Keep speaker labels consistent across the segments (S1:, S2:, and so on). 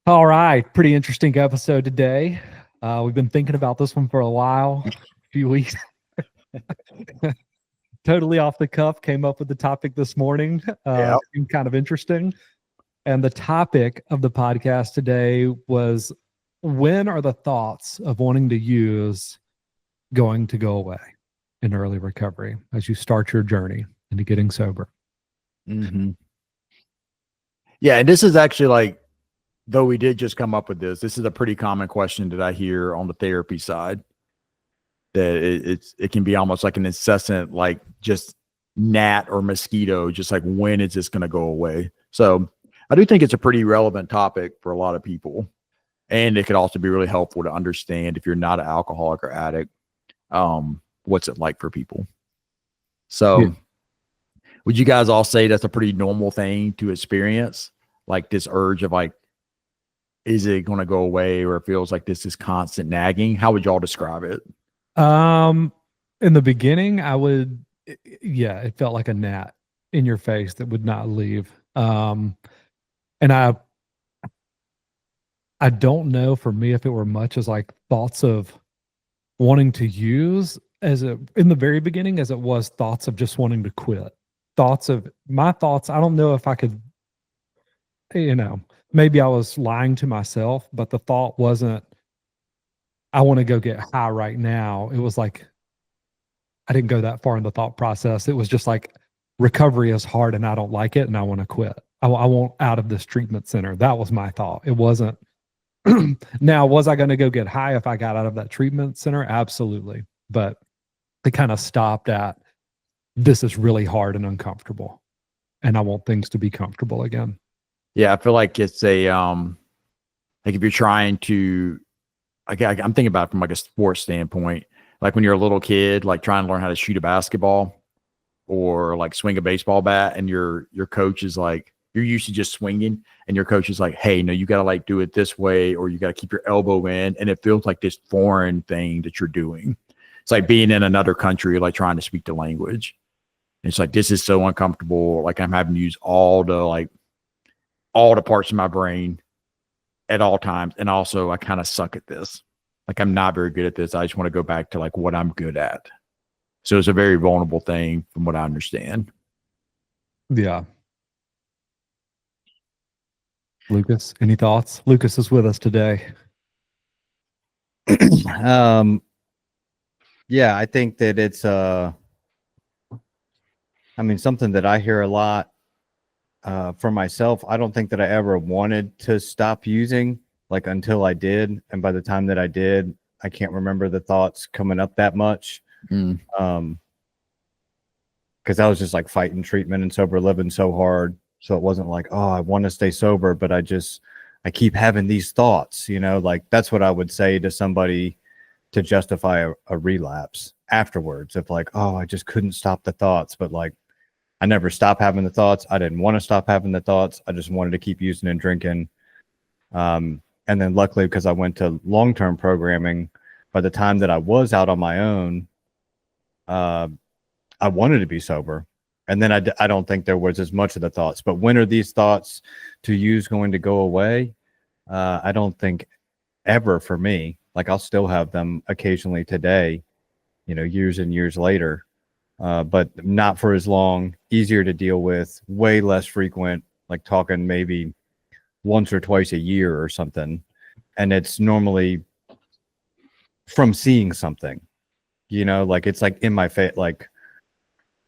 S1: All right, pretty interesting episode today. We've been thinking about this one for a while, a few weeks. Totally off the cuff, came up with the topic this morning.
S2: Yeah.
S1: Seemed kind of interesting. And the topic of the podcast today was, when are the thoughts of wanting to use going to go away in early recovery as you start your journey into getting sober?
S2: Mm-hmm. Yeah. And this is actually like, though we did just come up with this is a pretty common question that I hear on the therapy side, that it can be almost like an incessant, like just gnat or mosquito, just like, when is this going to go away? So I do think it's a pretty relevant topic for a lot of people. And it could also be really helpful to understand, if you're not an alcoholic or addict, what's it like for people. So
S1: Yeah.
S2: would you guys all say that's a pretty normal thing to experience? Like this urge of like, is it going to go away, or it feels like this is constant nagging? How would y'all describe it?
S1: In the beginning, yeah, it felt like a gnat in your face that would not leave. And I don't know for me if it were much as like thoughts of wanting to use in the very beginning as it was thoughts of just wanting to quit. My thoughts, I don't know if I could, maybe I was lying to myself, but the thought wasn't, I want to go get high right now. It was like, I didn't go that far in the thought process. It was just like, recovery is hard and I don't like it and I want to quit. I want out of this treatment center. That was my thought. It wasn't. Now, was I going to go get high if I got out of that treatment center? Absolutely. But it kind of stopped at, this is really hard and uncomfortable, and I want things to be comfortable again.
S2: Yeah, I feel like it's a like if you're trying to, I'm thinking about it from like a sports standpoint, like when you're a little kid, like trying to learn how to shoot a basketball or like swing a baseball bat, and your coach is like, you're used to just swinging, and your coach is like, hey, no, you got to like do it this way, or you got to keep your elbow in, and it feels like this foreign thing that you're doing. It's like being in another country, like trying to speak the language. It's like, this is so uncomfortable. Like I'm having to use all the parts of my brain at all times. And also I kind of suck at this. Like I'm not very good at this. I just want to go back to like what I'm good at. So it's a very vulnerable thing from what I understand.
S1: Yeah. Lucas, any thoughts? Lucas is with us today.
S3: Yeah, I think that it's something that I hear a lot for myself. I don't think that I ever wanted to stop using, like, until I did. And by the time that I did, I can't remember the thoughts coming up that much. Because I was just like fighting treatment and sober living so hard. So it wasn't like, oh, I want to stay sober, but I keep having these thoughts, like that's what I would say to somebody to justify a relapse afterwards, if like, oh, I just couldn't stop the thoughts. But like, I never stopped having the thoughts. I didn't want to stop having the thoughts. I just wanted to keep using and drinking. And then luckily, because I went to long-term programming, by the time that I was out on my own, I wanted to be sober. And then I don't think there was as much of the thoughts. But when are these thoughts to use going to go away? I don't think ever for me. Like I'll still have them occasionally today, years and years later. But not for as long, easier to deal with, way less frequent, like talking maybe once or twice a year or something. And it's normally from seeing something, like it's like in my face, like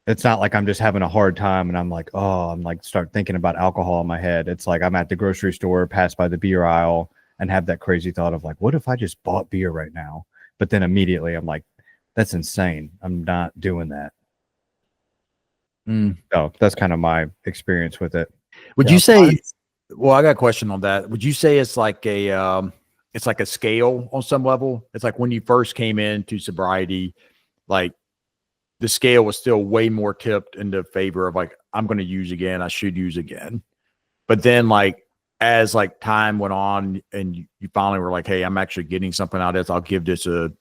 S3: it's not like I'm just having a hard time and I'm like, oh, I'm like start thinking about alcohol in my head. It's like I'm at the grocery store, pass by the beer aisle, and have that crazy thought of like, what if I just bought beer right now? But then immediately I'm like, that's insane. I'm not doing that. So that's kind of my experience with it.
S2: Would you say, well, I got a question on that. Would you say it's like a scale on some level? It's like when you first came into sobriety, like the scale was still way more tipped into favor of like, I'm going to use again. I should use again. But then like, as like time went on and you finally were like, hey, I'm actually getting something out of this. I'll give this a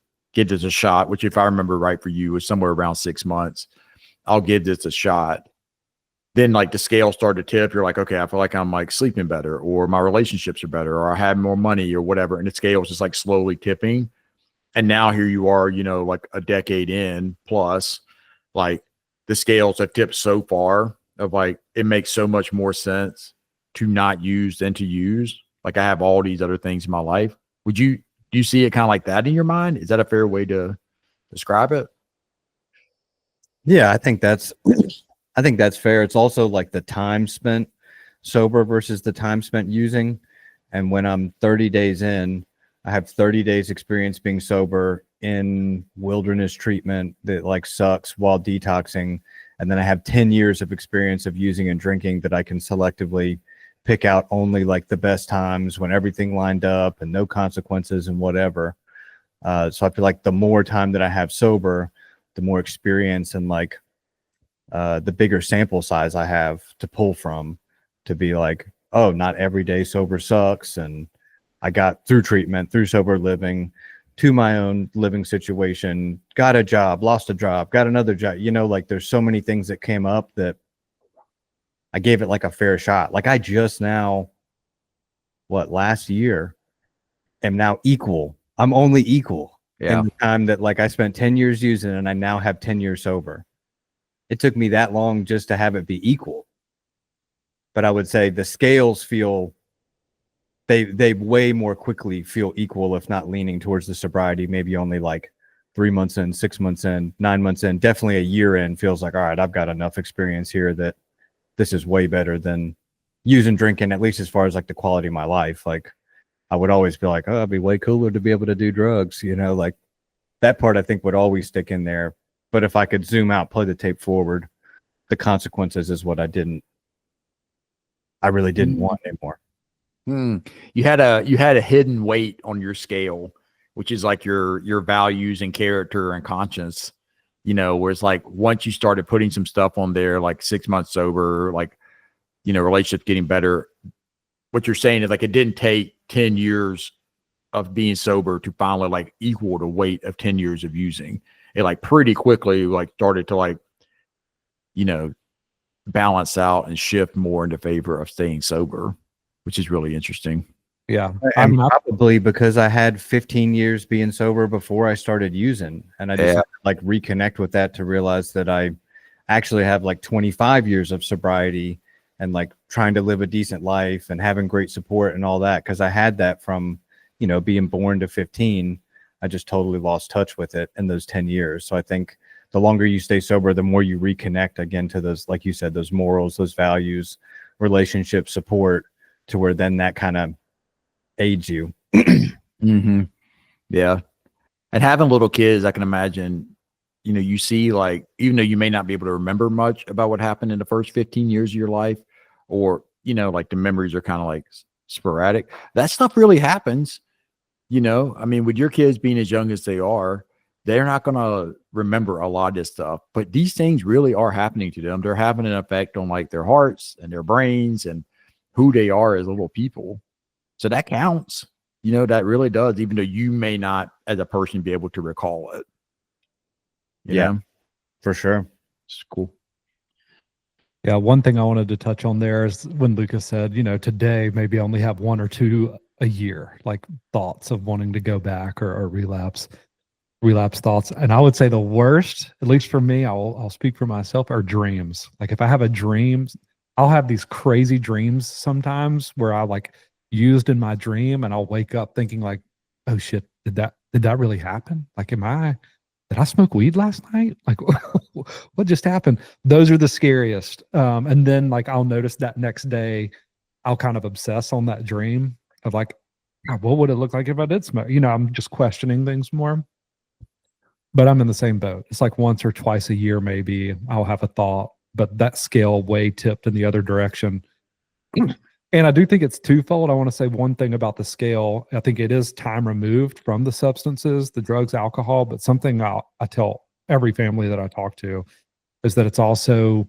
S2: shot, which if I remember right for you was somewhere around 6 months. I'll give this a shot. then like the scale started to tip. You're like, okay, I feel like I'm like sleeping better, or my relationships are better, or I have more money or whatever. And the scale is just like slowly tipping. And now here you are, you know, like a decade in plus, like the scales have tipped so far of like, it makes so much more sense to not use than to use. Like I have all these other things in my life. Do you see it kind of like that in your mind? Is that a fair way to describe it?
S3: Yeah, I think that's fair. It's also like the time spent sober versus the time spent using. And when I'm 30 days in, I have 30 days experience being sober in wilderness treatment that like sucks while detoxing. And then I have 10 years of experience of using and drinking that I can selectively pick out only like the best times when everything lined up and no consequences and whatever. So I feel like the more time that I have sober, the more experience and like the bigger sample size I have to pull from to be like, oh, not every day sober sucks. And I got through treatment, through sober living, to my own living situation, got a job, lost a job, got another job. You know, like there's so many things that came up that I gave it like a fair shot. Like I just now, last year am now equal. I'm only equal in the time that like I spent 10 years using and I now have 10 years sober. It took me that long just to have it be equal. But I would say the scales feel they way more quickly feel equal, if not leaning towards the sobriety, maybe only like 3 months in, 6 months in, 9 months in, definitely a year in feels like, all right, I've got enough experience here that this is way better than using drinking, at least as far as like the quality of my life. Like I would always be like, oh, it'd be way cooler to be able to do drugs, you know, like that part I think would always stick in there. But if I could zoom out, play the tape forward, the consequences is what I really didn't want anymore.
S2: You had a hidden weight on your scale, which is like your values and character and conscience, you know, where it's like once you started putting some stuff on there, like 6 months sober, like, you know, relationships getting better. What you're saying is like it didn't take 10 years of being sober to finally like equal the weight of 10 years of using. It like pretty quickly like started to like, you know, balance out and shift more into favor of staying sober, which is really interesting.
S1: Yeah.
S3: I mean, probably because I had 15 years being sober before I started using, and I just had to like reconnect with that to realize that I actually have like 25 years of sobriety and like trying to live a decent life and having great support and all that. Cause I had that from, you know, being born to 15. I just totally lost touch with it in those 10 years. So I think the longer you stay sober, the more you reconnect again to those, like you said, those morals, those values, relationship support, to where then that kind of aids you.
S2: Yeah. And having little kids, I can imagine, you know, you see like, even though you may not be able to remember much about what happened in the first 15 years of your life, or, you know, like the memories are kind of like sporadic, that stuff really happens. You know, I mean, with your kids being as young as they are, they're not going to remember a lot of this stuff, but these things really are happening to them. They're having an effect on like their hearts and their brains and who they are as little people. So that counts, you know, that really does, even though you may not as a person be able to recall it.
S3: Yeah, for sure.
S2: It's cool.
S1: Yeah. One thing I wanted to touch on there is when Lucas said, you know, today maybe I only have 1 or 2 a year, like thoughts of wanting to go back or relapse thoughts. And I would say the worst, at least for me, I'll speak for myself, are dreams. Like if I have a dream, I'll have these crazy dreams sometimes where I like used in my dream and I'll wake up thinking like, oh shit, did that really happen? Like, did I smoke weed last night? Like what just happened? Those are the scariest. And then like, I'll notice that next day I'll kind of obsess on that dream of like, God, what would it look like if I did smoke? You know, I'm just questioning things more. But I'm in the same boat. It's like once or twice a year, maybe I'll have a thought, but that scale way tipped in the other direction. And I do think it's twofold. I want to say one thing about the scale. I think it is time removed from the substances, the drugs, alcohol, but something I tell every family that I talk to is that it's also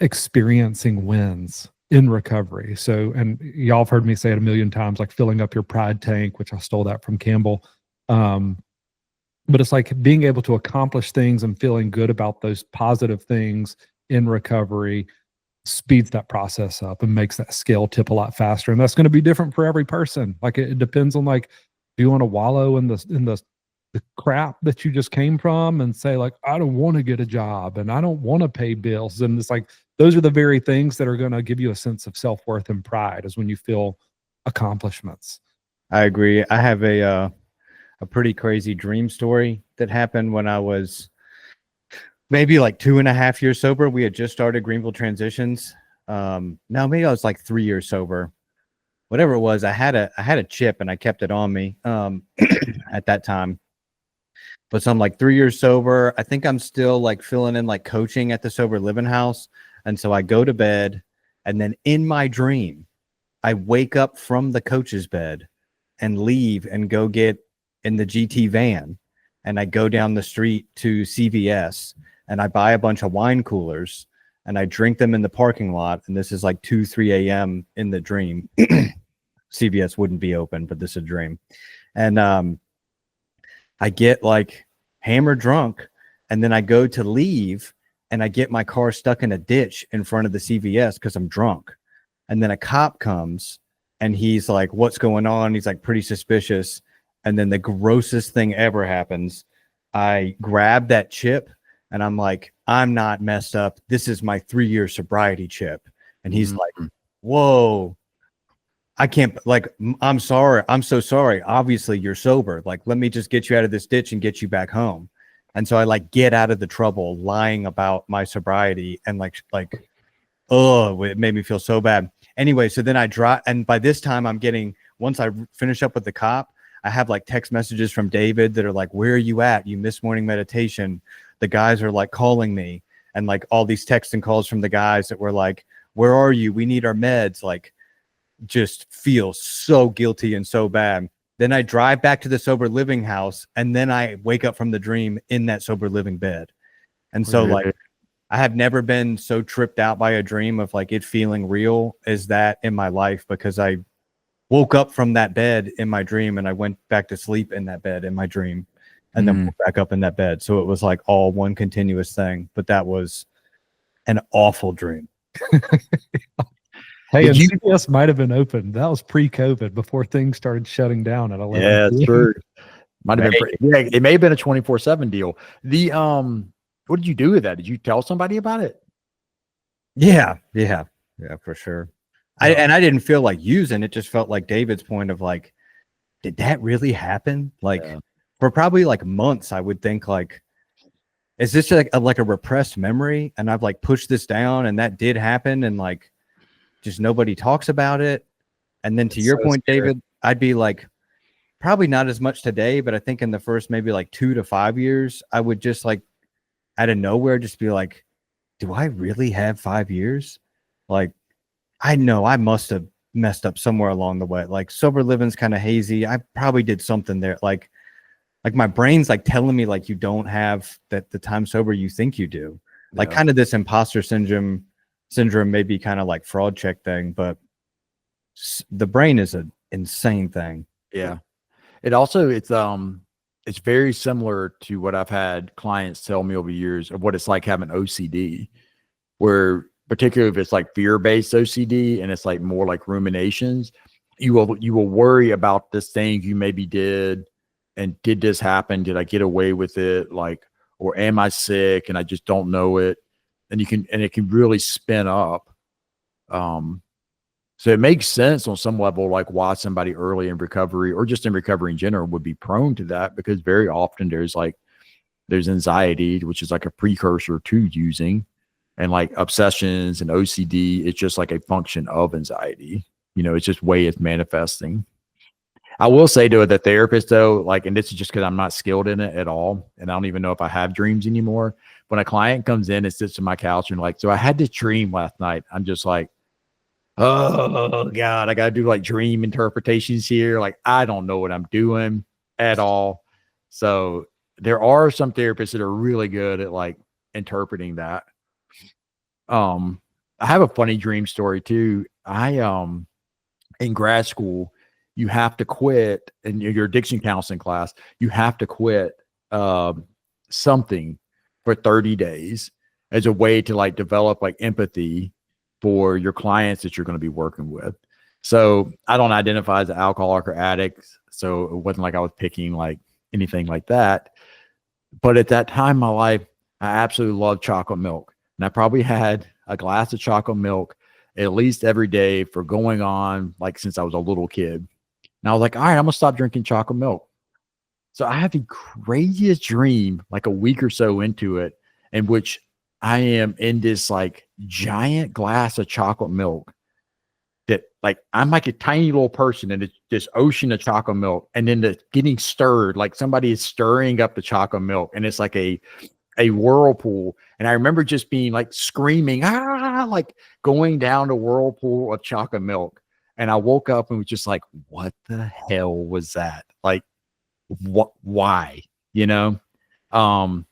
S1: experiencing wins in recovery. So, and y'all have heard me say it a million times, like filling up your pride tank, which I stole that from Campbell. But it's like being able to accomplish things and feeling good about those positive things in recovery speeds that process up and makes that scale tip a lot faster. And that's going to be different for every person. Like it depends on like, do you want to wallow in the crap that you just came from and say like, I don't want to get a job and I don't want to pay bills. And it's like, those are the very things that are going to give you a sense of self-worth and pride, is when you feel accomplishments.
S3: I agree. I have a pretty crazy dream story that happened when I was maybe like 2.5 years sober. We had just started Greenville Transitions. No, maybe I was like 3 years sober. Whatever it was, I had a chip and I kept it on me at that time. But so I'm like 3 years sober. I think I'm still like filling in like coaching at the sober living house. And so I go to bed, and then in my dream, I wake up from the coach's bed and leave and go get in the GT van. And I go down the street to CVS and I buy a bunch of wine coolers and I drink them in the parking lot. And this is like 2, 3 a.m. in the dream. CVS wouldn't be open, but this is a dream. And I get like hammered drunk, and then I go to leave and I get my car stuck in a ditch in front of the CVS because I'm drunk. And then a cop comes and he's like, what's going on? He's like pretty suspicious. And then the grossest thing ever happens. I grab that chip and I'm like, I'm not messed up. This is my 3-year sobriety chip. And he's like, whoa, I can't, like, I'm sorry. I'm so sorry. Obviously you're sober. Like, let me just get you out of this ditch and get you back home. And so I like get out of the trouble lying about my sobriety, and like, oh, it made me feel so bad. Anyway, so then I drive, and by this time I'm getting, once I finish up with the cop, I have like text messages from David that are like, where are you at? You missed morning meditation. The guys are like calling me, and like all these texts and calls from the guys that were like, where are you? We need our meds. Like, just feel so guilty and so bad. Then I drive back to the sober living house, and then I wake up from the dream in that sober living bed. And so like, I have never been so tripped out by a dream of like it feeling real as that in my life, because I woke up from that bed in my dream and I went back to sleep in that bed in my dream, and then woke back up in that bed. So it was like all one continuous thing, but that was an awful dream.
S1: Hey, and CVS might have been open. That was pre-COVID, before things started shutting down at 11.
S2: Yeah, it's true. Might have been. Yeah, it may have been a 24/7 deal. What did you do with that? Did you tell somebody about it?
S3: Yeah, for sure. I didn't feel like using it. Just felt like David's point of like, did that really happen? Like for probably like months, I would think like, is this like a repressed memory? And I've like pushed this down, and that did happen, and like, just nobody talks about it. And then to your point, David, I'd be like, probably not as much today, but I think in the first maybe like 2 to 5 years, I would just like out of nowhere just be like, do I really have 5 years? Like, I know I must have messed up somewhere along the way. Like sober living's kind of hazy. I probably did something there. Like my brain's like telling me like you don't have that the time sober you think you do. Like kind of this imposter syndrome may be kind of like fraud check thing, but the brain is an insane thing.
S2: Yeah. It's very similar to what I've had clients tell me over years of what it's like having OCD, where particularly if it's like fear-based OCD and it's like more like ruminations, you will worry about this thing you maybe did, and did this happen? Did I get away with it? Like, or am I sick and I just don't know it? And it can really spin up. So it makes sense on some level, like why somebody early in recovery or just in recovery in general would be prone to that, because very often there's anxiety, which is like a precursor to using, and like obsessions and OCD. It's just like a function of anxiety. It's just way it's manifesting. I will say to the therapist though, like, and this is just because I'm not skilled in it at all, and I don't even know if I have dreams anymore. When a client comes in and sits on my couch and like, so I had this dream last night, I'm just like, oh God, I got to do like dream interpretations here. Like, I don't know what I'm doing at all. So there are some therapists that are really good at like interpreting that. I have a funny dream story too. In grad school, you have to quit in your addiction counseling class. You have to quit something for 30 days as a way to like develop like empathy for your clients that you're going to be working with. So I don't identify as an alcoholic or addict. So it wasn't like I was picking like anything like that. But at that time in my life, I absolutely loved chocolate milk. And I probably had a glass of chocolate milk at least every day for going on like since I was a little kid. And I was like, all right, I'm gonna stop drinking chocolate milk. So I have the craziest dream like a week or so into it, in which I am in this like giant glass of chocolate milk that like I'm like a tiny little person in this ocean of chocolate milk, and then the getting stirred, like somebody is stirring up the chocolate milk, and it's like a whirlpool. And I remember just being like screaming, like going down the whirlpool of chocolate milk. And I woke up and was just like, what the hell was that? Like, what, why, you know? Um,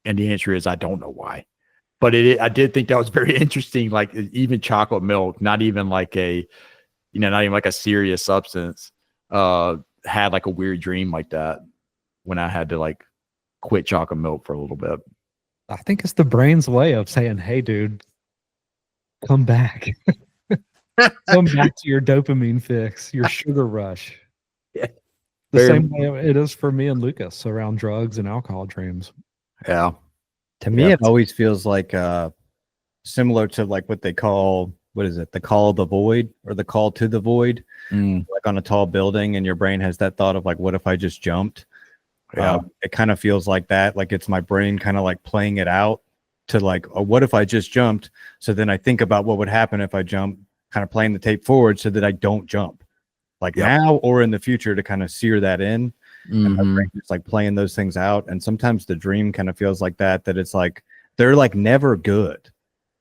S2: and the answer is, I don't know why, but I did think that was very interesting. Like even chocolate milk, not even like not even like a serious substance, had like a weird dream like that when I had to like quit chocolate milk for a little bit.
S1: I think it's the brain's way of saying, hey, dude, come back. Come back to your dopamine fix, your sugar rush.
S2: Yeah.
S1: The
S2: Very,
S1: same way it is for me and Lucas around drugs and alcohol dreams.
S2: yeah.
S3: To me,
S2: Yeah.
S3: it always feels like similar to like what they call, what is it? The call of the void or the call to the void, like on a tall building, and your brain has that thought of like, what if I just jumped?
S2: Yeah.
S3: It kind of feels like that. Like it's my brain kind of like playing it out to like, oh, what if I just jumped? So then I think about what would happen if I jump, kind of playing the tape forward so that I don't jump, like now or in the future, to kind of sear that in. And my brain is like playing those things out. And sometimes the dream kind of feels like that it's like they're like never good.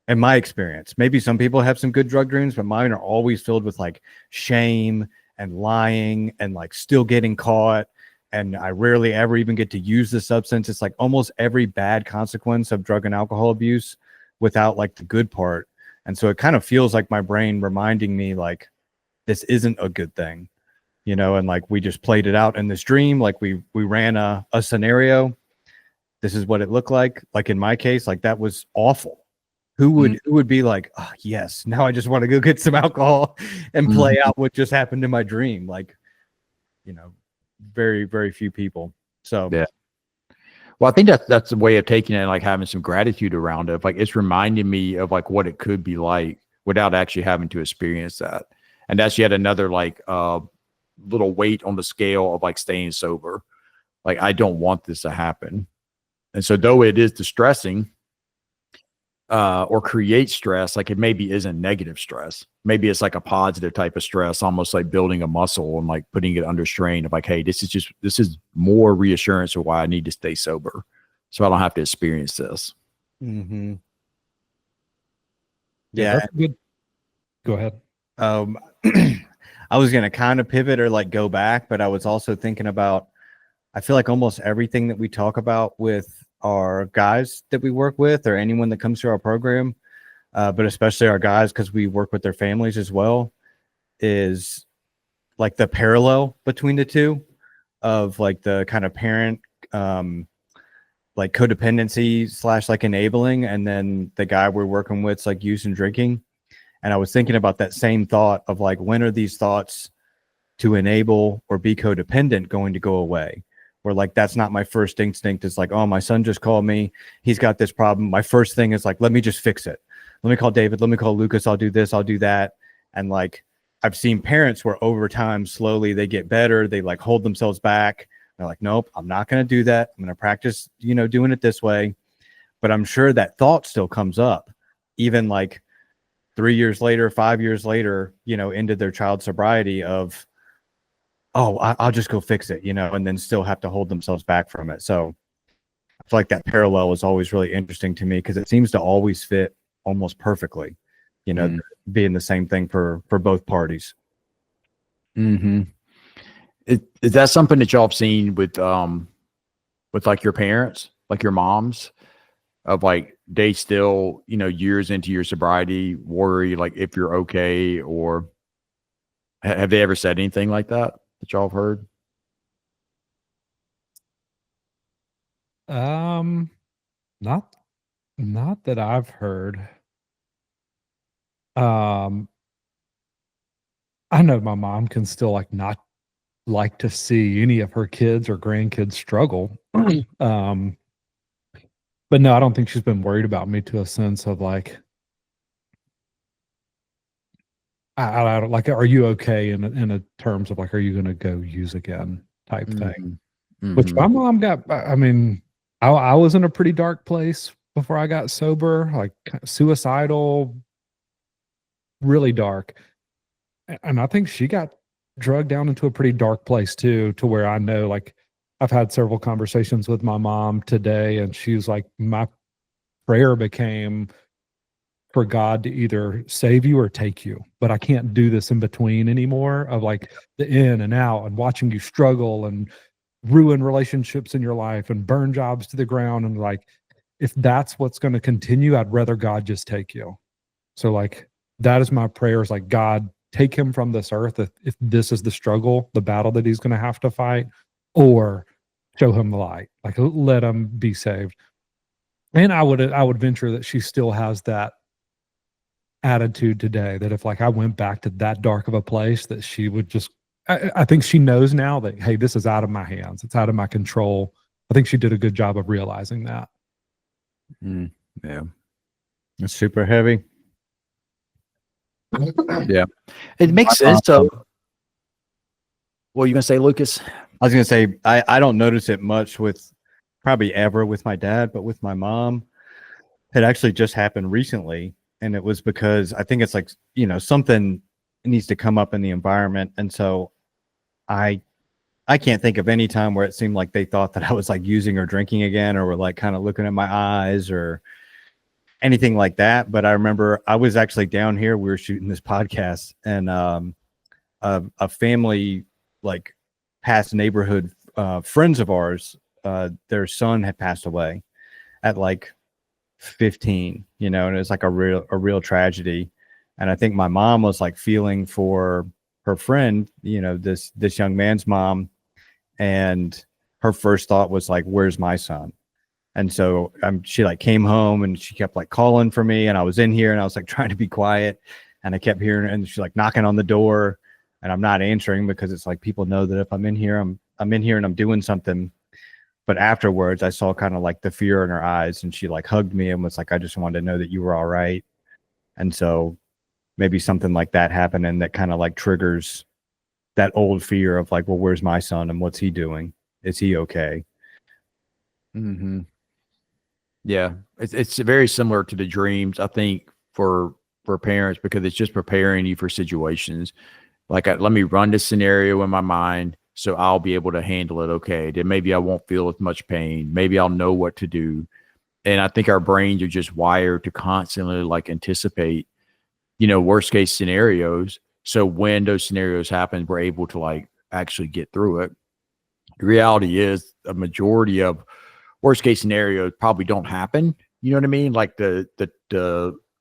S3: In my experience, maybe some people have some good drug dreams, but mine are always filled with like shame and lying and like still getting caught. And I rarely ever even get to use the substance. It's like almost every bad consequence of drug and alcohol abuse without like the good part. And so it kind of feels like my brain reminding me like this isn't a good thing, and like we just played it out in this dream. Like we ran a scenario. This is what it looked like. Like in my case, like that was awful. Who would be like, oh, yes, now I just want to go get some alcohol and play out what just happened in my dream? Like, very, very few people. So
S2: yeah. Well, I think that's the way of taking it, like having some gratitude around it. Like it's reminding me of like what it could be like without actually having to experience that. And that's yet another like little weight on the scale of like staying sober. Like I don't want this to happen. And so though it is distressing, or create stress, like it maybe isn't negative stress. Maybe it's like a positive type of stress, almost like building a muscle and like putting it under strain of like, hey, this is more reassurance of why I need to stay sober. So I don't have to experience this.
S3: yeah,
S1: That's good. Go ahead.
S3: I was going to kind of pivot or like go back, but I was also thinking about, I feel like almost everything that we talk about with our guys that we work with or anyone that comes through our program, but especially our guys, because we work with their families as well, is like the parallel between the two of like the kind of parent, like codependency / like enabling, and then the guy we're working with is like use and drinking. And I was thinking about that same thought of like, when are these thoughts to enable or be codependent going to go away? Where like, that's not my first instinct. It's like, oh, my son just called me. He's got this problem. My first thing is like, let me just fix it. Let me call David. Let me call Lucas. I'll do this. I'll do that. And like, I've seen parents where over time, slowly they get better. They like hold themselves back. They're like, nope, I'm not going to do that. I'm going to practice, doing it this way. But I'm sure that thought still comes up, even like 3 years later, 5 years later, into their child sobriety of, oh, I'll just go fix it, and then still have to hold themselves back from it. So I feel like that parallel is always really interesting to me because it seems to always fit almost perfectly, being the same thing for both parties.
S2: Is that something that y'all have seen with like your parents, like your moms, of like they still, years into your sobriety worry like if you're okay, or have they ever said anything like that y'all have heard?
S1: Not that I've heard. Um, I know my mom can still like not like to see any of her kids or grandkids struggle. um, but no, I don't think she's been worried about me to a sense of like, I don't like, are you okay in a terms of like, are you going to go use again type thing? Which my mom got, I mean, I was in a pretty dark place before I got sober, like suicidal, really dark. And I think she got drugged down into a pretty dark place too, to where I know like I've had several conversations with my mom today, and she's like, my prayer became for God to either save you or take you. But I can't do this in between anymore of like the in and out and watching you struggle and ruin relationships in your life and burn jobs to the ground. And like, if that's what's going to continue, I'd rather God just take you. So like, that is my prayer, is like, God, take him from this earth if this is the struggle, the battle that he's going to have to fight, or show him the light, like let him be saved. And I would venture that she still has that attitude today, that if like I went back to that dark of a place, that she would just, I think she knows now that, hey, this is out of my hands, it's out of my control. I think she did a good job of realizing that.
S2: Yeah,
S3: It's super heavy.
S2: yeah, it makes sense. What are you gonna say, Lucas?
S3: I was gonna say I don't notice it much with probably ever with my dad, but with my mom, it actually just happened recently. And it was because I think it's like, something needs to come up in the environment. And so I can't think of any time where it seemed like they thought that I was like using or drinking again, or were like kind of looking at my eyes or anything like that. But I remember I was actually down here, we were shooting this podcast, and a family, like past neighborhood friends of ours, their son had passed away at like 15, and it was like a real tragedy. And I think my mom was like feeling for her friend, this young man's mom, and her first thought was like, where's my son? And so she like came home and she kept like calling for me, and I was in here and I was like trying to be quiet, and I kept hearing, and she's like knocking on the door, and I'm not answering because it's like people know that if I'm in here, I'm in here and I'm doing something. But afterwards, I saw kind of like the fear in her eyes, and she like hugged me and was like, I just wanted to know that you were all right. And so maybe something like that happened, and that kind of like triggers that old fear of like, well, where's my son and what's he doing? Is he okay?
S2: Yeah, it's very similar to the dreams, I think, for parents, because it's just preparing you for situations. Like, let me run this scenario in my mind so I'll be able to handle it okay. Then maybe I won't feel as much pain. Maybe I'll know what to do. And I think our brains are just wired to constantly like anticipate, worst case scenarios. So when those scenarios happen, we're able to like actually get through it. The reality is a majority of worst case scenarios probably don't happen. You know what I mean? Like the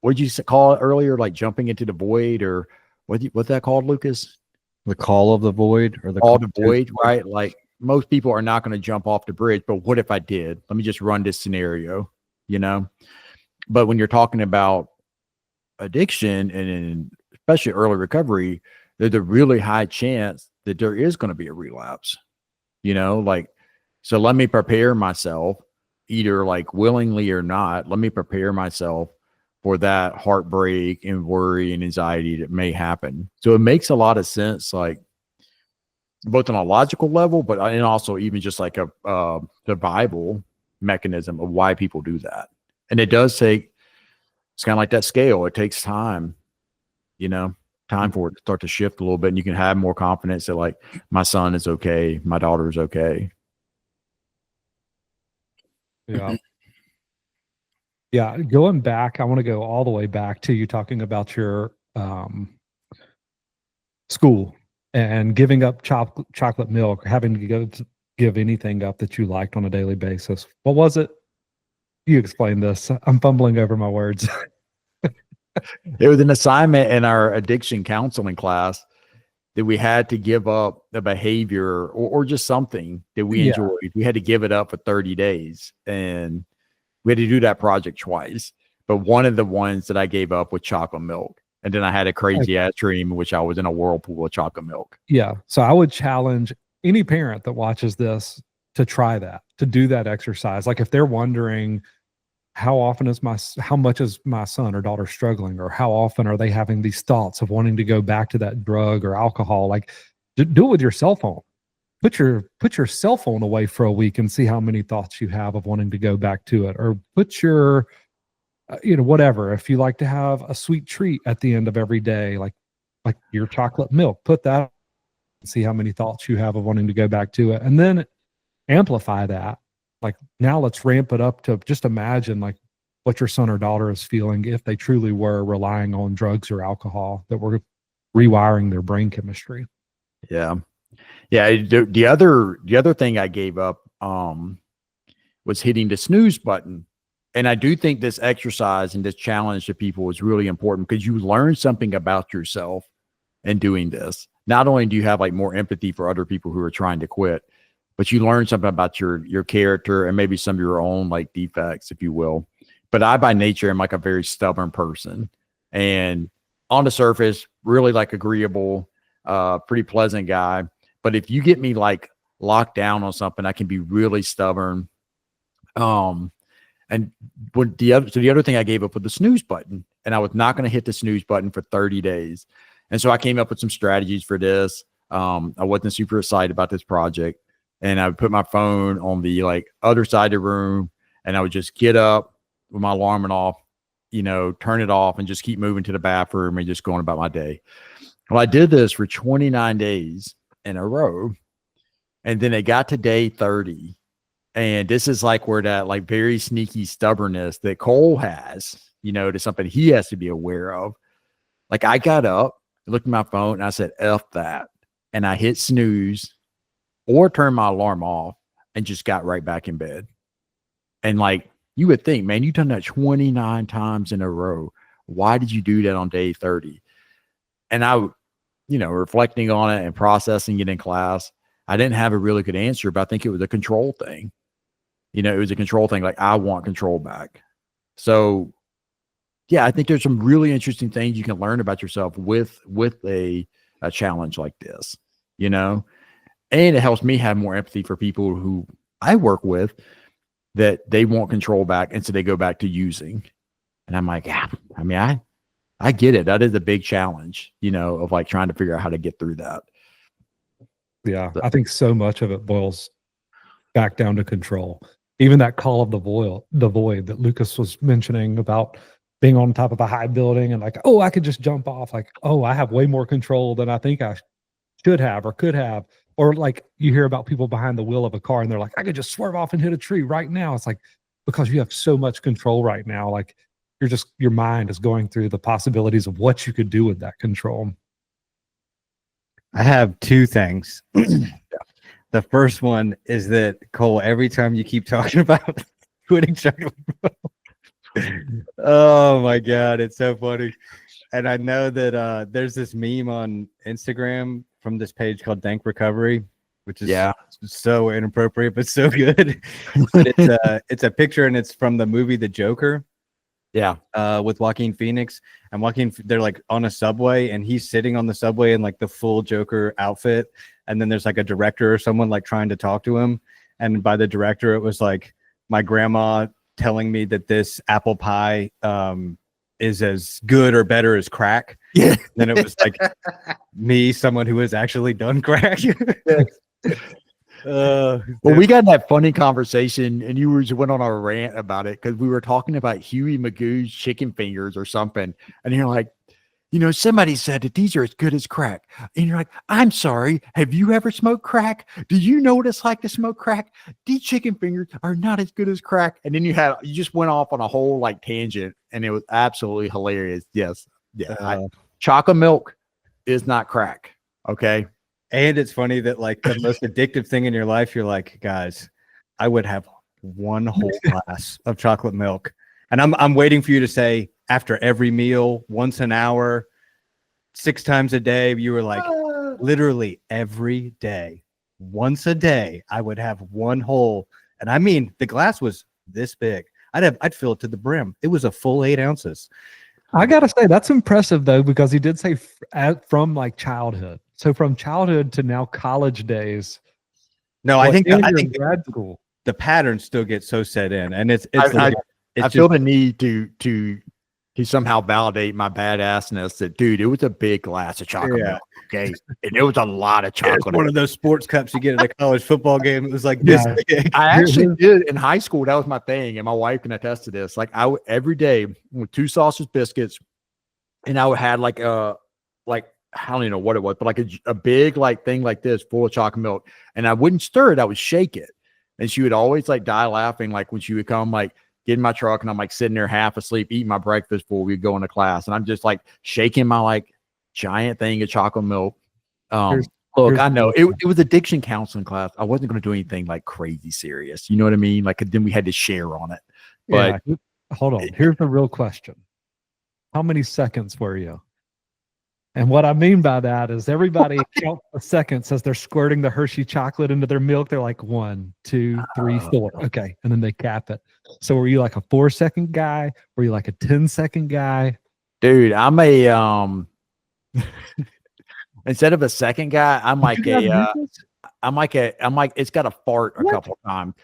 S2: what did you call it earlier? Like jumping into the void, or what's that called, Lucas?
S3: The call of the void, or the
S2: Call the void, right? Like most people are not going to jump off the bridge, but what if I did? Let me just run this scenario, But when you're talking about addiction and especially early recovery, there's a really high chance that there is going to be a relapse, like, so let me prepare myself, either like willingly or not. Let me prepare myself for that heartbreak and worry and anxiety that may happen. So it makes a lot of sense, like both on a logical level, but and also even just like a survival mechanism of why people do that. And it does take, it's kind of like that scale. It takes time, time for it to start to shift a little bit, and you can have more confidence that like my son is okay, my daughter is okay.
S1: Yeah. Yeah. Going back, I want to go all the way back to you talking about your school and giving up chocolate milk, or having to give anything up that you liked on a daily basis. What was it? You explain this. I'm fumbling over my words.
S2: It was an assignment in our addiction counseling class that we had to give up a behavior or just something that we enjoyed. We had to give it up for 30 days, and we had to do that project twice. But one of the ones that I gave up was chocolate milk. And then I had a crazy ass dream in which I was in a whirlpool of chocolate milk.
S1: Yeah. So I would challenge any parent that watches this to try that, to do that exercise. Like if they're wondering how much is my son or daughter struggling, or how often are they having these thoughts of wanting to go back to that drug or alcohol, like do it with your cell phone. Put your cell phone away for a week and see how many thoughts you have of wanting to go back to it, or put your whatever. If you like to have a sweet treat at the end of every day, like your chocolate milk, put that and see how many thoughts you have of wanting to go back to it, and then amplify that. Like now let's ramp it up to just imagine like what your son or daughter is feeling if they truly were relying on drugs or alcohol that were rewiring their brain chemistry.
S2: Yeah. Yeah. The other thing I gave up was hitting the snooze button. And I do think this exercise and this challenge to people is really important because you learn something about yourself in doing this. Not only do you have like more empathy for other people who are trying to quit, but you learn something about your character and maybe some of your own like defects, if you will. But I, by nature, am like a very stubborn person, and on the surface, really like agreeable, pretty pleasant guy. But if you get me like locked down on something, I can be really stubborn. And the other thing I gave up was the snooze button, and I was not going to hit the snooze button for 30 days. And so I came up with some strategies for this. I wasn't super excited about this project. And I would put my phone on the like other side of the room, and I would just get up with my alarm and off, turn it off and just keep moving to the bathroom and just going about my day. Well, I did this for 29 days in a row. And then it got to day 30. And this is like where that like very sneaky stubbornness that Cole has, to something he has to be aware of. Like I got up, looked at my phone, and I said, F that. And I hit snooze or turned my alarm off and just got right back in bed. And like, you would think, man, you've done that 29 times in a row. Why did you do that on day 30? And I, reflecting on it and processing it in class, I didn't have a really good answer, but I think it was a control thing. It was a control thing. Like I want control back. So yeah, I think there's some really interesting things you can learn about yourself with a challenge like this, and it helps me have more empathy for people who I work with that they want control back. And so they go back to using. And I'm like, yeah, I mean, I get it. That is a big challenge, of like trying to figure out how to get through that.
S1: Yeah. I think so much of it boils back down to control. Even that call of the void that Lucas was mentioning about being on top of a high building and like, oh, I could just jump off. Like, oh, I have way more control than I think I should have or could have. Or like you hear about people behind the wheel of a car and they're like, I could just swerve off and hit a tree right now. It's like, because you have so much control right now. Like your mind is going through the possibilities of what you could do with that control.
S3: I have two things. The first one is that, Cole, every time you keep talking about quitting chocolate milk, oh my God, it's so funny. And I know that there's this meme on Instagram from this page called Dank Recovery, which is so inappropriate, but so good. But it's a picture and it's from the movie The Joker.
S2: Yeah.
S3: With Joaquin Phoenix, and they're like on a subway and he's sitting on the subway in like the full Joker outfit. And then there's like a director or someone like trying to talk to him. And by the director, it was like my grandma telling me that this apple pie is as good or better as crack.
S2: Yeah.
S3: Then it was like me, someone who has actually done crack.
S2: Well, we got that funny conversation and you went on a rant about it because we were talking about Huey Magoo's chicken fingers or something. And you're like, somebody said that these are as good as crack. And you're like, I'm sorry. Have you ever smoked crack? Do you know what it's like to smoke crack? These chicken fingers are not as good as crack. And then you just went off on a whole like tangent and it was absolutely hilarious. Yes. Yeah. Chocolate milk is not crack. Okay.
S3: And it's funny that like the most addictive thing in your life, you're like, guys, I would have one whole glass of chocolate milk. And I'm waiting for you to say after every meal, once an hour, 6 times a day. You were like, literally every day, once a day, I would have one whole. And I mean, the glass was this big. I'd fill it to the brim. It was a full 8 ounces.
S1: I gotta say that's impressive though, because he did say from like childhood. So from childhood to now college days.
S3: No,
S1: Well,
S3: I think
S1: and
S3: I
S1: you're in
S3: think
S1: grad school.
S3: the patterns still get so set in, and it's
S2: I,
S3: it's
S2: I
S3: just
S2: feel the need to somehow validate my badassness that, dude, it was a big glass of chocolate
S3: yeah.
S2: milk. Okay. And it was a lot of
S3: It's
S2: chocolate.
S3: one of those sports cups you get at a college football game. It was like this
S1: Yeah.
S3: big.
S2: I actually did in high school. That was my thing. And my wife can attest to this. Like every day with 2 sausage biscuits, and I would had like I don't even know what it was, but like a big like thing like this full of chocolate milk. And I wouldn't stir it. I would shake it. And she would always like die laughing, like when she would come, like get in my truck and I'm like sitting there half asleep, eating my breakfast before we go into class. And I'm just like shaking my like giant thing of chocolate milk. Look, I know it was addiction counseling class. I wasn't going to do anything like crazy serious. You know what I mean? Like then we had to share on it. But
S1: yeah. Hold on. Here's the real question. How many seconds were you? And what I mean by that is everybody counts the seconds as they're squirting the Hershey chocolate into their milk. They're like 1, 2, 3, 4. Okay. And then they cap it. So were you like a 4-second guy? Were you like a 10-second guy?
S2: dude, I'm a instead of a second guy, I'm like it's got to fart a couple times.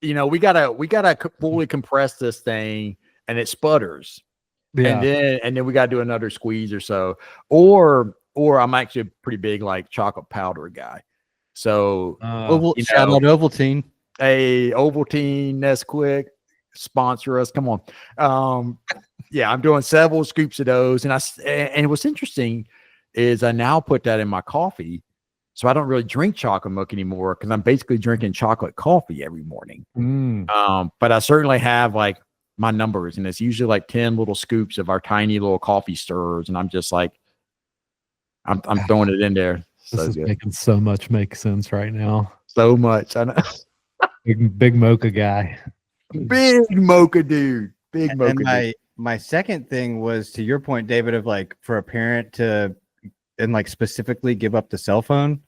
S2: You know, we gotta fully compress this thing, and it sputters.
S1: Yeah.
S2: And then we got to do another squeeze or so, or I'm actually a pretty big like chocolate powder guy. So
S3: Shout out Ovaltine.
S2: Hey, Ovaltine, Nesquik, sponsor us. Come on. Yeah, I'm doing several scoops of those, and what's interesting is I now put that in my coffee, so I don't really drink chocolate milk anymore because I'm basically drinking chocolate coffee every morning. But I certainly have like my numbers, and it's usually like 10 little scoops of our tiny little coffee stirrers, and I'm just like I'm throwing it in there.
S1: This is making so much make sense right now.
S2: So much. I know.
S1: Big mocha guy.
S2: Big mocha dude. Big mocha
S3: and my second thing was to your point, David, of like for a parent to and like specifically give up the cell phone.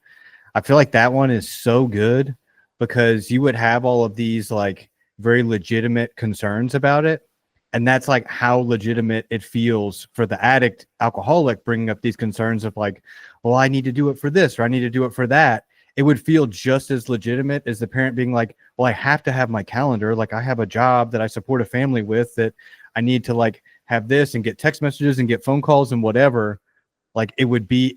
S3: I feel like that one is so good because you would have all of these like very legitimate concerns about it. And that's like how legitimate it feels for the addict alcoholic bringing up these concerns of like, well, I need to do it for this, or I need to do it for that. It would feel just as legitimate as the parent being like, well, I have to have my calendar. Like I have a job that I support a family with that I need to like have this and get text messages and get phone calls and whatever. Like it would be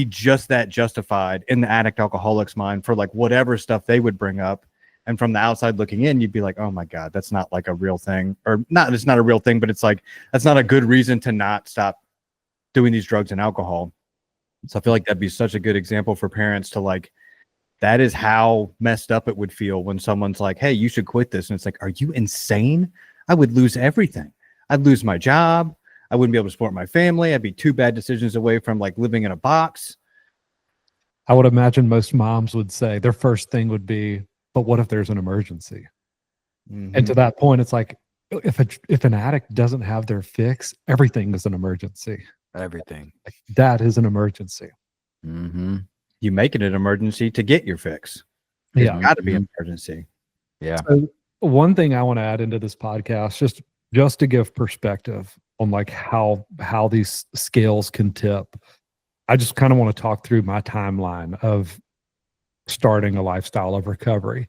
S3: just that justified in the addict alcoholic's mind for like whatever stuff they would bring up. And from the outside looking in, you'd be like, oh my God, that's not like a real thing, or not. It's not a real thing, but it's like, that's not a good reason to not stop doing these drugs and alcohol. So I feel like that'd be such a good example for parents to like, that is how messed up it would feel when someone's like, hey, you should quit this. And it's like, are you insane? I would lose everything. I'd lose my job. I wouldn't be able to support my family. I'd be 2 bad decisions away from like living in a box.
S1: I would imagine most moms would say their first thing would be, but what if there's an emergency? Mm-hmm. And to that point, it's like, if an addict doesn't have their fix, everything is an emergency.
S2: Everything.
S1: That is an emergency.
S2: Mm-hmm.
S3: You make it an emergency to get your fix. It's got to be an emergency.
S2: Yeah.
S1: So one thing I want to add into this podcast, just to give perspective on like how these scales can tip. I just kind of want to talk through my timeline of starting a lifestyle of recovery.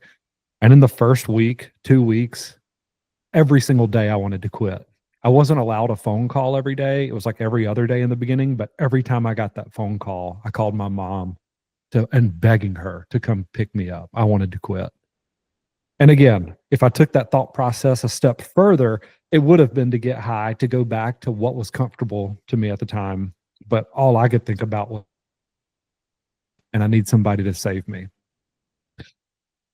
S1: And in the first week, 2 weeks, every single day I wanted to quit. I wasn't allowed a phone call every day. It was like every other day in the beginning, but every time I got that phone call, I called my mom and begging her to come pick me up. I wanted to quit. And again, if I took that thought process a step further, it would have been to get high, to go back to what was comfortable to me at the time. But all I could think about was, and I need somebody to save me.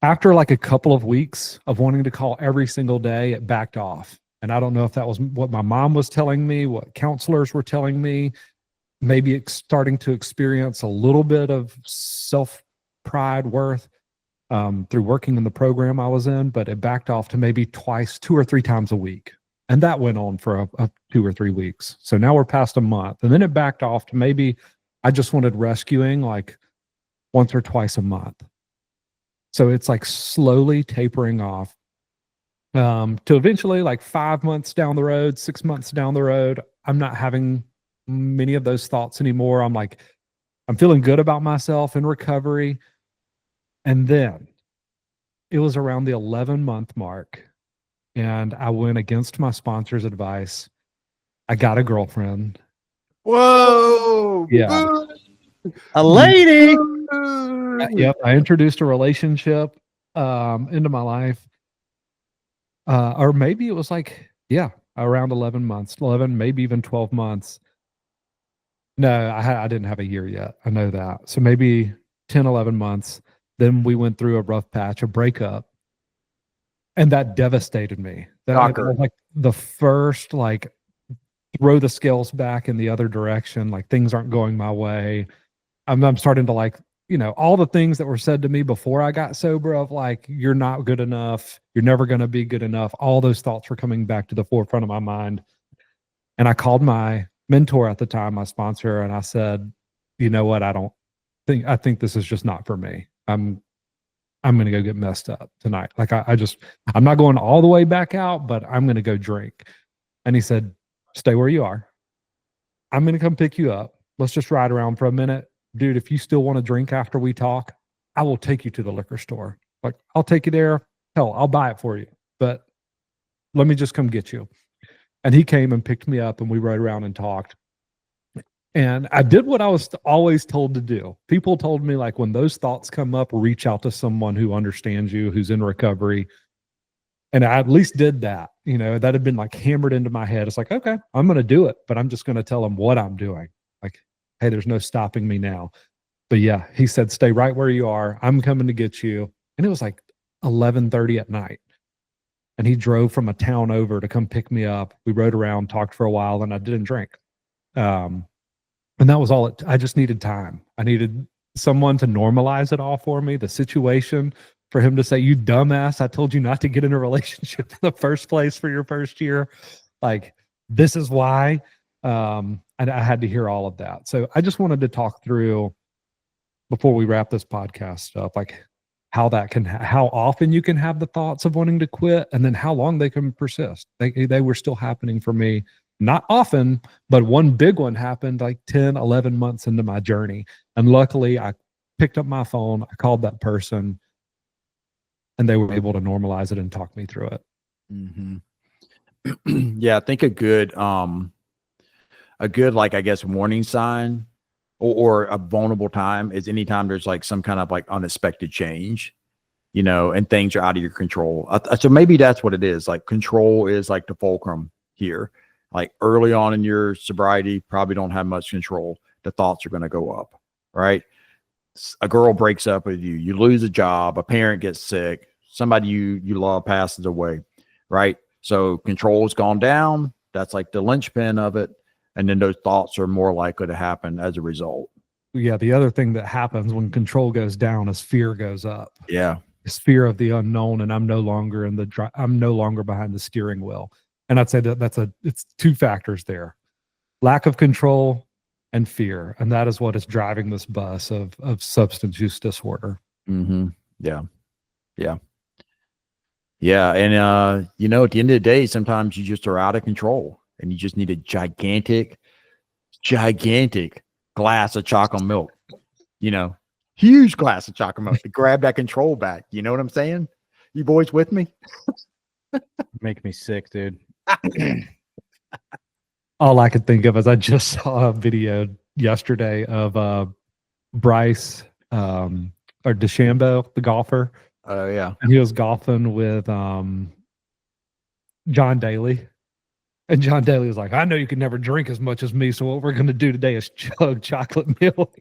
S1: After like a couple of weeks of wanting to call every single day, it backed off. And I don't know if that was what my mom was telling me, what counselors were telling me. Maybe it's starting to experience a little bit of self-pride, worth through working in the program I was in, but it backed off to maybe 2 or 3 times a week. And that went on for 2 or 3 weeks. So now we're past a month. And then it backed off to maybe I just wanted rescuing like once or twice a month. So it's like slowly tapering off. To eventually, like 5 months down the road, 6 months down the road, I'm not having many of those thoughts anymore. I'm feeling good about myself in recovery. And then it was around the 11-month mark, and I went against my sponsor's advice. I got a girlfriend.
S2: Whoa.
S1: Yeah.
S3: A lady.
S1: Yep. I introduced a relationship into my life. Or maybe it was like, yeah, around 11 months, 11, maybe even 12 months. No, I didn't have a year yet. I know that. So maybe 10, 11 months. Then we went through a rough patch, a breakup. And that devastated me. That
S2: Shocker.
S1: was like the first, like, throw the scales back in the other direction. Like things aren't going my way. I'm starting to like, all the things that were said to me before I got sober of like, you're not good enough. You're never going to be good enough. All those thoughts were coming back to the forefront of my mind. And I called my mentor at the time, my sponsor, and I said, you know what? I think this is just not for me. I'm going to go get messed up tonight. Like I'm not going all the way back out, but I'm going to go drink. And he said, stay where you are. I'm going to come pick you up. Let's just ride around for a minute. Dude, if you still want to drink after we talk, I will take you to the liquor store. Like, I'll take you there. Hell, I'll buy it for you. But let me just come get you. And he came and picked me up, and we rode around and talked. And I did what I was always told to do. People told me, like, when those thoughts come up, reach out to someone who understands you, who's in recovery. And I at least did that. That had been like hammered into my head. It's like, okay, I'm going to do it, but I'm just going to tell them what I'm doing. Like, hey, there's no stopping me now. But yeah, he said, stay right where you are. I'm coming to get you. And it was like 11:30 at night. And he drove from a town over to come pick me up. We rode around, talked for a while, and I didn't drink. And that was all. I just needed time. I needed someone to normalize it all for me, the situation, for him to say, you dumbass, I told you not to get in a relationship in the first place for your first year. Like, this is why. And I had to hear all of that. So I just wanted to talk through, before we wrap this podcast up, like how often you can have the thoughts of wanting to quit, and then how long they can persist. They were still happening for me. Not often, but one big one happened like 10, 11 months into my journey. And luckily I picked up my phone, I called that person, and they were able to normalize it and talk me through it.
S2: Mm-hmm. Yeah, I think a good, like, I guess, warning sign or a vulnerable time is anytime there's like some kind of like unexpected change, and things are out of your control. So maybe that's what it is. Like, control is like the fulcrum here. Like, early on in your sobriety, probably don't have much control. The thoughts are going to go up, right? A girl breaks up with you, you lose a job, a parent gets sick, somebody you love passes away, right? So control's gone down. That's like the linchpin of it. And then those thoughts are more likely to happen as a result.
S1: Yeah. The other thing that happens when control goes down is fear goes up.
S2: Yeah.
S1: It's fear of the unknown, and I'm no longer behind the steering wheel. And I'd say that it's two factors there: lack of control and fear. And that is what is driving this bus of substance use disorder.
S2: Mm-hmm. Yeah. Yeah. Yeah. And, at the end of the day, sometimes you just are out of control and you just need a gigantic glass of chocolate milk, huge glass of chocolate milk to grab that control back. You know what I'm saying? You boys with me?
S3: Make me sick, dude.
S1: All I could think of is I just saw a video yesterday of Bryce or DeChambeau, the golfer.
S2: Oh, yeah.
S1: And he was golfing with John Daly. And John Daly was like, I know you can never drink as much as me, so what we're going to do today is chug chocolate milk.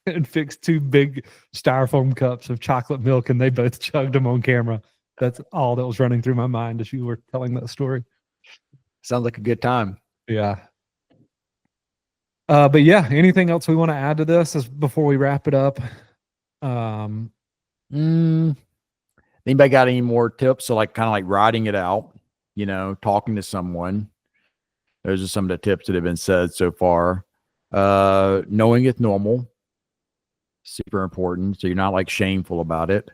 S1: And fix 2 big styrofoam cups of chocolate milk, and they both chugged them on camera. That's all that was running through my mind as you were telling that story.
S2: Sounds like a good time.
S1: Yeah. But yeah, anything else we want to add to this before we wrap it up?
S2: Anybody got any more tips? So, like, kind of like writing it out, talking to someone. Those are some of the tips that have been said so far. Knowing it's normal, super important. So you're not like shameful about it.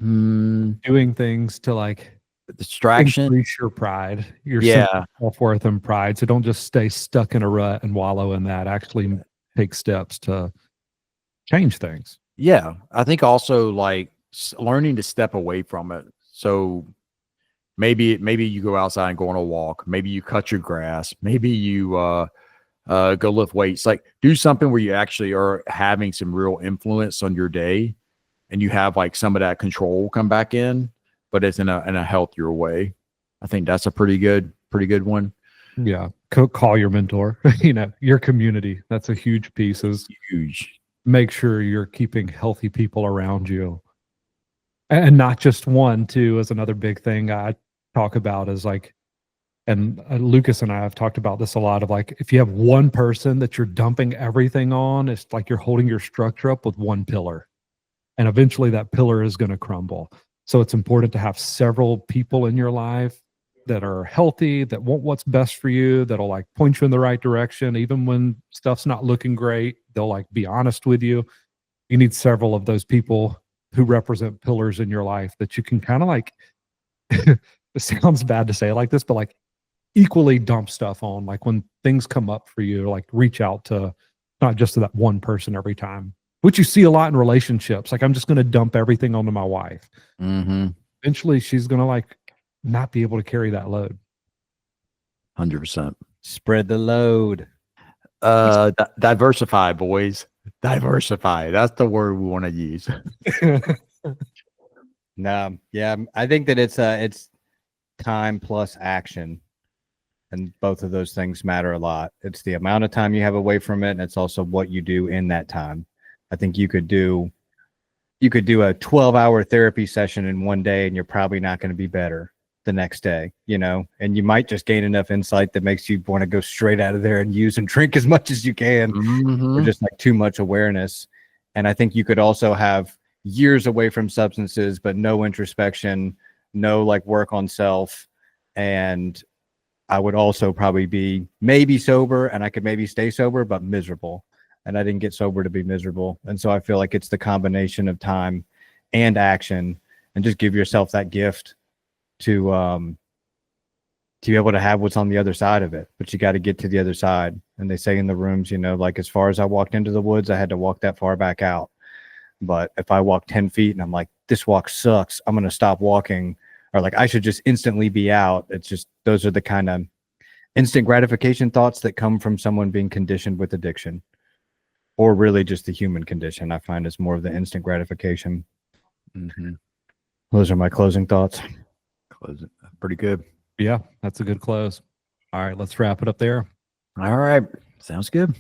S1: doing things to like
S2: Distraction.
S1: increase your pride, your sense
S2: Yeah.
S1: of self-worth and pride. So don't just stay stuck in a rut and wallow in that. Actually take steps to change things.
S2: Yeah. I think also like learning to step away from it. So maybe you go outside and go on a walk. Maybe you cut your grass. Maybe you go lift weights. Like do something where you actually are having some real influence on your day, and you have like some of that control come back in, but it's in a healthier way. I think that's a pretty good one.
S1: Yeah. Call your mentor, your community. That's a huge piece is
S2: Huge.
S1: make sure you're keeping healthy people around you. And not just one, too, is another big thing I talk about is like, and Lucas and I have talked about this a lot of like, if you have one person that you're dumping everything on, it's like you're holding your structure up with one pillar. And eventually that pillar is going to crumble. So it's important to have several people in your life that are healthy, that want what's best for you, that'll like point you in the right direction. Even when stuff's not looking great, they'll like be honest with you. You need several of those people who represent pillars in your life that you can kind of like, it sounds bad to say it like this, but like equally dump stuff on. Like when things come up for you, like reach out to not just to that one person every time, which you see a lot in relationships. Like I'm just going to dump everything onto my wife.
S2: Mm-hmm.
S1: Eventually she's going to like not be able to carry that load.
S2: 100%.
S3: Spread the load.
S2: Diversify, boys. Diversify. That's the word we want to use.
S3: No, yeah, I think that it's time plus action, and both of those things matter a lot. It's the amount of time you have away from it, and it's also what you do in that time. I think you could do a 12-hour therapy session in one day, and you're probably not going to be better the next day, and you might just gain enough insight that makes you want to go straight out of there and use and drink as much as you can, or just like too much awareness. And I think you could also have years away from substances, but no introspection, no like work on self. And I would also probably be maybe sober, and I could maybe stay sober, but miserable. And I didn't get sober to be miserable. And so I feel like it's the combination of time and action, and just give yourself that gift to be able to have what's on the other side of it. But you got to get to the other side. And they say in the rooms, like as far as I walked into the woods, I had to walk that far back out. But if I walk 10 feet and I'm like, this walk sucks, I'm going to stop walking, or like I should just instantly be out. It's just, those are the kind of instant gratification thoughts that come from someone being conditioned with addiction, or really just the human condition. I find is more of the instant gratification.
S2: Mm-hmm.
S3: Those are my closing thoughts.
S2: Close it. Pretty good.
S1: Yeah, that's a good close. All right, let's wrap it up there.
S2: All right. Sounds good.